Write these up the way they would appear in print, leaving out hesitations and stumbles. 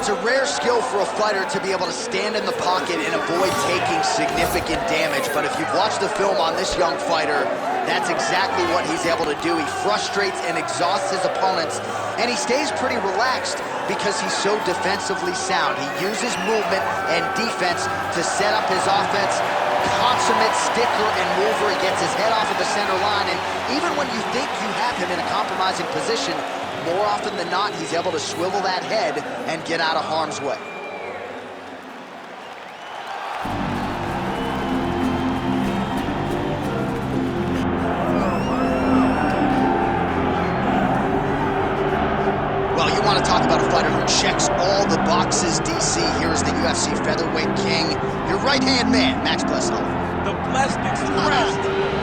it's a rare skill for a fighter to be able to stand in the pocket and avoid taking significant damage. But if you've watched the film on this young fighter, that's exactly what he's able to do. He frustrates and exhausts his opponents, and he stays pretty relaxed because he's so defensively sound. He uses movement and defense to set up his offense. Consummate sticker and mover. He gets his head off of the center line, and even when you think you have him in a compromising position, more often than not, he's able to swivel that head and get out of harm's way. Well, you want to talk about a fighter who checks all the boxes, DC. Here's the UFC featherweight king, your right-hand man, Max Holloway. The Blessed Express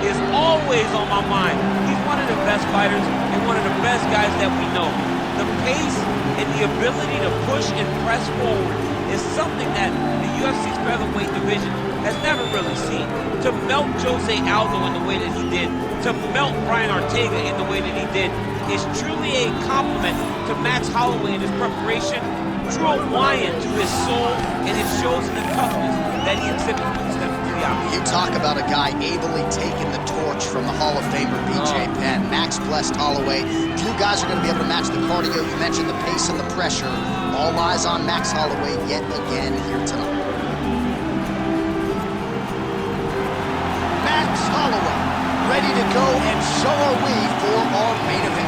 is always on my mind. He's one of the best fighters and one of the best guys that we know. The pace and the ability to push and press forward is something that the UFC's featherweight division has never really seen. To melt Jose Aldo in the way that he did, to melt Brian Ortega in the way that he did, is truly a compliment to Max Holloway and his preparation. Drew a lion to his soul, and it shows in the toughness that he exhibits when he steps into the octagon. You talk about a guy ably taking the torch from the Hall of Famer BJ Penn. Max Holloway. Few guys are going to be able to match the cardio. You mentioned the pace and the pressure. All eyes on Max Holloway yet again here tonight. Max Holloway, ready to go, and so are we for our main event.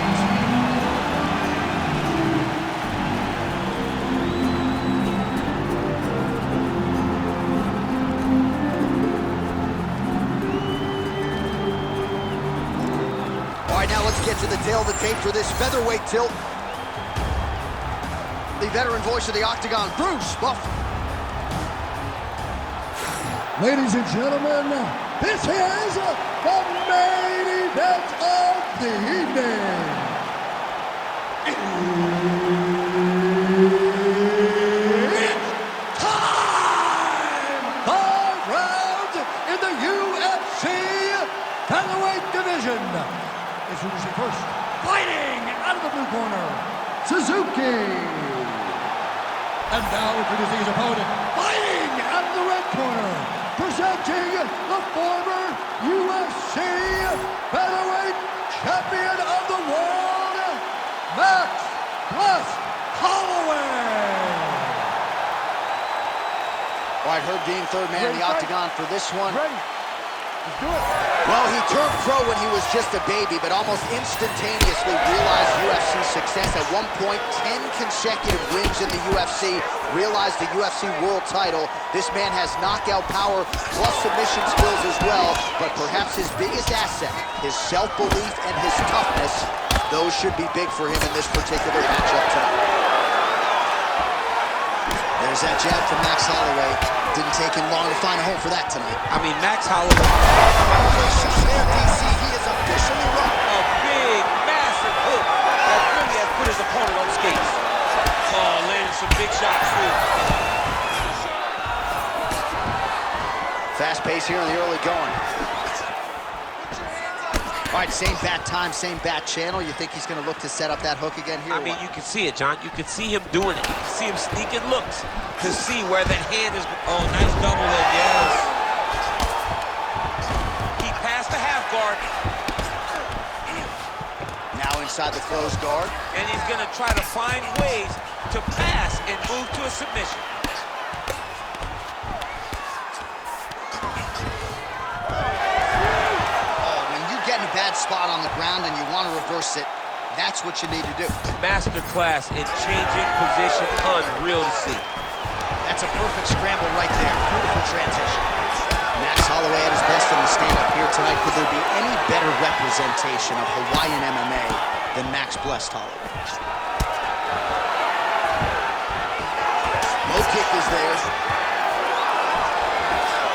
Now let's get to the tail of the tape for this featherweight tilt. The veteran voice of the Octagon, Bruce Buffer. Ladies and gentlemen, this is the main event of the evening. It's time! 5 rounds in the UFC featherweight division. Introducing first, fighting out of the blue corner, Suzuki. And now introducing his opponent, fighting out of the red corner, presenting the former UFC featherweight champion of the world, Max Holloway. All right, Herb Dean, third man in the Octagon for this one. Ready. Let's do it. Well, he turned pro when he was just a baby, but almost instantaneously realized UFC success. At one point, 10 consecutive wins in the UFC, realized the UFC world title. This man has knockout power plus submission skills as well, but perhaps his biggest asset, his self-belief and his toughness, those should be big for him in this particular matchup tonight. There's that jab from Max Holloway. Didn't take him long to find a home for that tonight. I mean, Max Holloway. DC, he is officially run. A big, massive hook that really has put his opponent on skates. Oh, landed some big shots, too. Fast pace here in the early going. All right, same bat time, same bat channel. You think he's going to look to set up that hook again here? I mean, you can see it, John. You can see him doing it. You can see him sneaking looks to see where that hand is. Oh, nice double leg, yes. He passed the half guard. Now inside the closed guard. And he's going to try to find ways to pass and move to a submission. Bad spot on the ground and you want to reverse it, that's what you need to do. Masterclass in changing position, unreal to see. That's a perfect scramble right there. Beautiful transition. Max Holloway at his best in the stand-up here tonight. Could there be any better representation of Hawaiian MMA than Max Holloway? Low kick is there.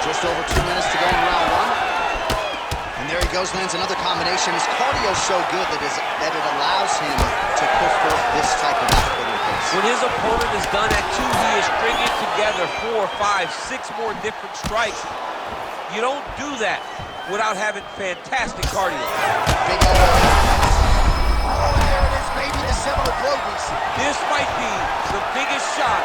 Just over 2 minutes to go in round one. And there he goes, lands another combination. His cardio's so good that it allows him to put forth this type of output in pace. When his opponent is done at 2, he is stringing together 4, 5, 6 more different strikes. You don't do that without having fantastic cardio. Big elbow. Oh, there it is, maybe the seminal blow we see. This might be the biggest shot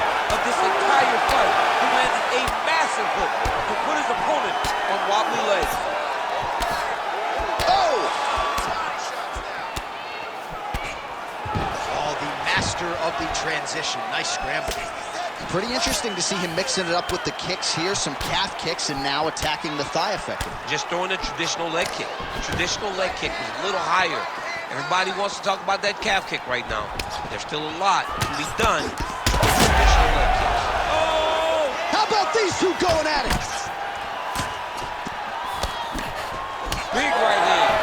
master of the transition. Nice scramble. Pretty interesting to see him mixing it up with the kicks here, some calf kicks, and now attacking the thigh effectively. Just throwing a traditional leg kick. The traditional leg kick was a little higher. Everybody wants to talk about that calf kick right now. There's still a lot to be done with traditional leg kicks. Oh! How about these two going at it? Big right hand.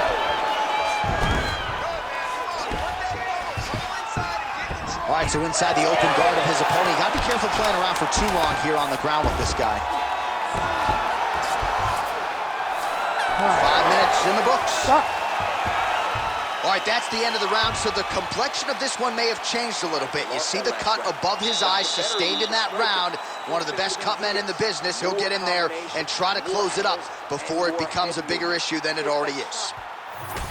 All right, so inside the open guard of his opponent. You got to be careful playing around for too long here on the ground with this guy. 5 minutes in the books. All right, that's the end of the round, so the complexion of this one may have changed a little bit. You see the cut above his eyes sustained in that round. One of the best cut men in the business. He'll get in there and try to close it up before it becomes a bigger issue than it already is.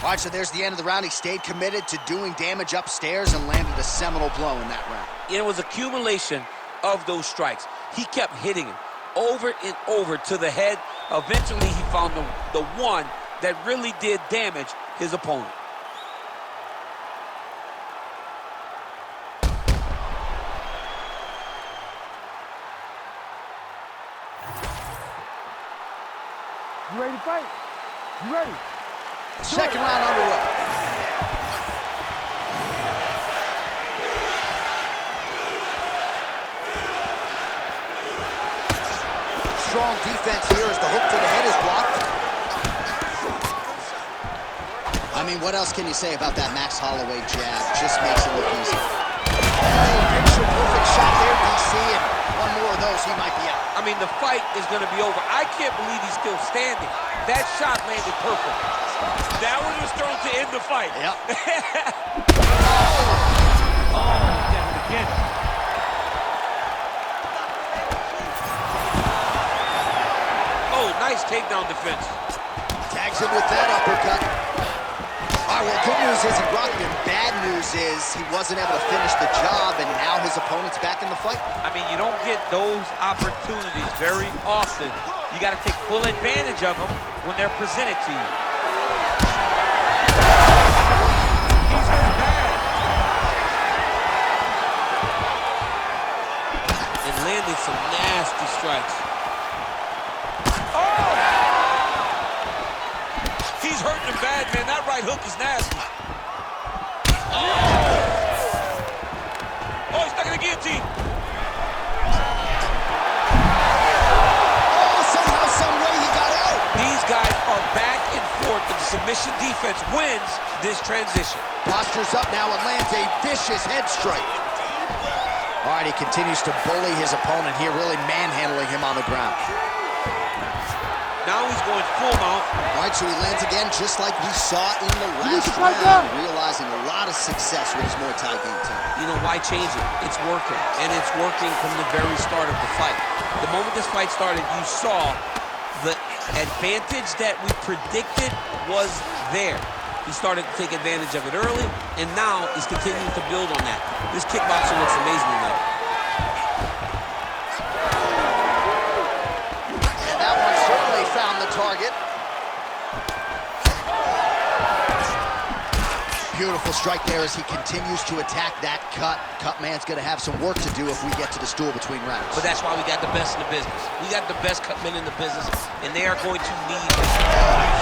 All right, so there's the end of the round. He stayed committed to doing damage upstairs and landed a seminal blow in that round. It was accumulation of those strikes. He kept hitting him over and over to the head. Eventually, he found the one that really did damage his opponent. You ready to fight? You ready? Second round underway. Strong defense here as the hook to the head is blocked. I mean, what else can you say about that Max Holloway jab? Just makes it look easy. Oh, picture perfect shot there, DC, and one more of those, he might be out. I mean, the fight is going to be over. I can't believe he's still standing. That shot landed perfect. That one was thrown to end the fight. Yep. Again. Oh, nice takedown defense. Tags him with that uppercut. All right, well, good news is he rocked him. Bad news is he wasn't able to finish the job, and now his opponent's back in the fight. I mean, you don't get those opportunities very often. You got to take full advantage of them when they're presented to you. And landed some nasty strikes. Oh! He's hurting him bad, man. That right hook is nasty. Oh, he's stuck in the guillotine. Guys are back and forth, and the submission defense wins this transition. Postures up now and lands a vicious head strike. All right, he continues to bully his opponent here, really manhandling him on the ground. Now he's going full mount. All right, so he lands again just like we saw in the last round, realizing a lot of success with his Muay Thai game time. You know, why change it? It's working, and it's working from the very start of the fight. The moment this fight started, you saw the advantage that we predicted was there. He started to take advantage of it early, and now he's continuing to build on that. This kickboxer looks amazing tonight. And that one certainly found the target. Beautiful strike there as he continues to attack that cut. Cut man's going to have some work to do if we get to the stool between rounds. But that's why we got the best in the business. We got the best cut men in the business, and they are going to need this.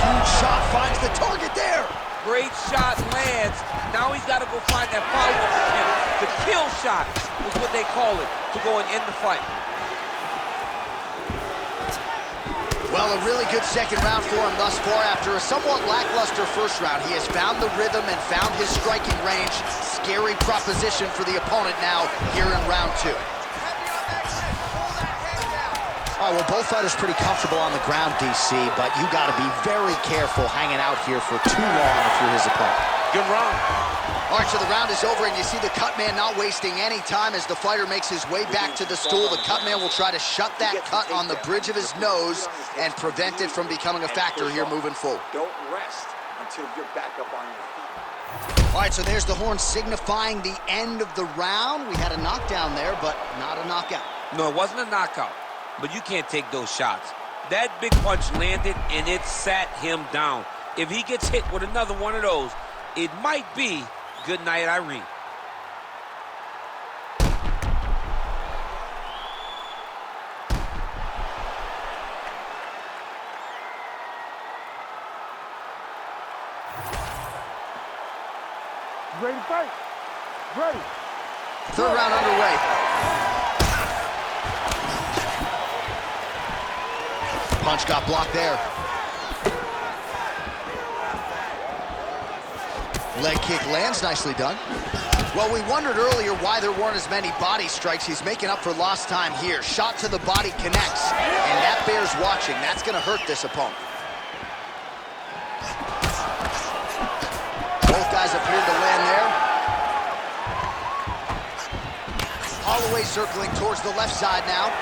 Huge shot finds the target there. Great shot lands. Now he's got to go find that follow-up attempt. The kill shot was what they call it, to go and end the fight. Well, a really good second round for him thus far. After a somewhat lackluster first round, he has found the rhythm and found his striking range. Scary proposition for the opponent now here in round two. All right, well, both fighters pretty comfortable on the ground, DC, but you got to be very careful hanging out here for too long if you're his opponent. Good round. All right, so the round is over, and you see the cut man not wasting any time as the fighter makes his way back to the stool. The cut man will try to shut that cut on the bridge of his nose and prevent it from becoming a factor here moving forward. Don't rest until you're back up on your feet. All right, so there's the horn signifying the end of the round. We had a knockdown there, but not a knockout. No, it wasn't a knockout, but you can't take those shots. That big punch landed, and it sat him down. If he gets hit with another one of those, it might be good night, Irene. Ready to fight? Ready. Third round underway. Punch got blocked there. Leg kick lands, nicely done. Well, we wondered earlier why there weren't as many body strikes. He's making up for lost time here. Shot to the body connects, and that bears watching. That's going to hurt this opponent. Both guys appeared to land there. Holloway circling towards the left side now.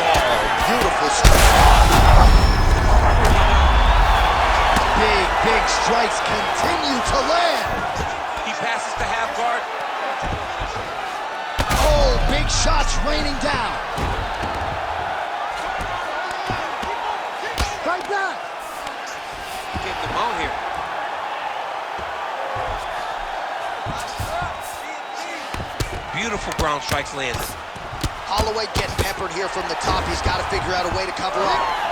Oh, beautiful strike. Big strikes continue to land. He passes to half guard. Oh, big shots raining down. Right back. Getting them out here. Beautiful ground strikes landed. Holloway getting peppered here from the top. He's got to figure out a way to cover up.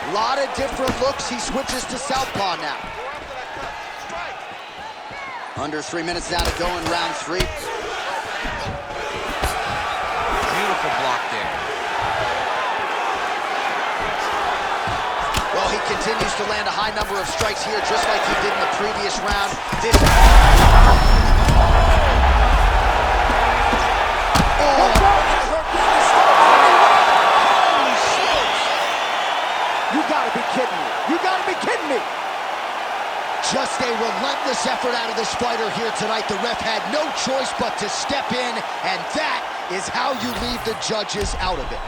A lot of different looks. He switches to southpaw now. Under 3 minutes now to go in round 3. Beautiful block there. Well, he continues to land a high number of strikes here, just like he did in the previous round. You gotta be kidding me. You gotta be kidding me. Just a relentless effort out of this fighter here tonight. The ref had no choice but to step in, and that is how you leave the judges out of it.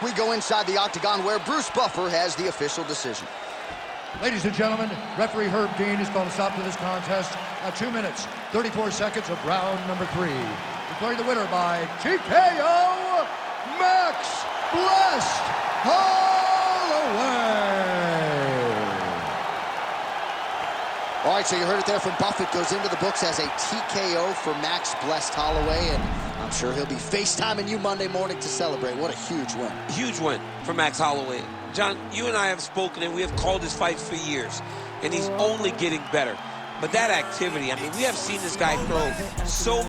We go inside the octagon where Bruce Buffer has the official decision. Ladies and gentlemen, referee Herb Dean has called a stop to this contest at 2 minutes, 34 seconds of round number 3. Declaring the winner by TKO, Max Blessed Holloway. All right, so you heard it there from Buffett. Goes into the books as a TKO for Max Blessed Holloway, and I'm sure he'll be FaceTiming you Monday morning to celebrate. What a huge win. Huge win for Max Holloway. John, you and I have spoken, and we have called his fights for years, and he's only getting better. But that activity, I mean, we have seen this guy throw so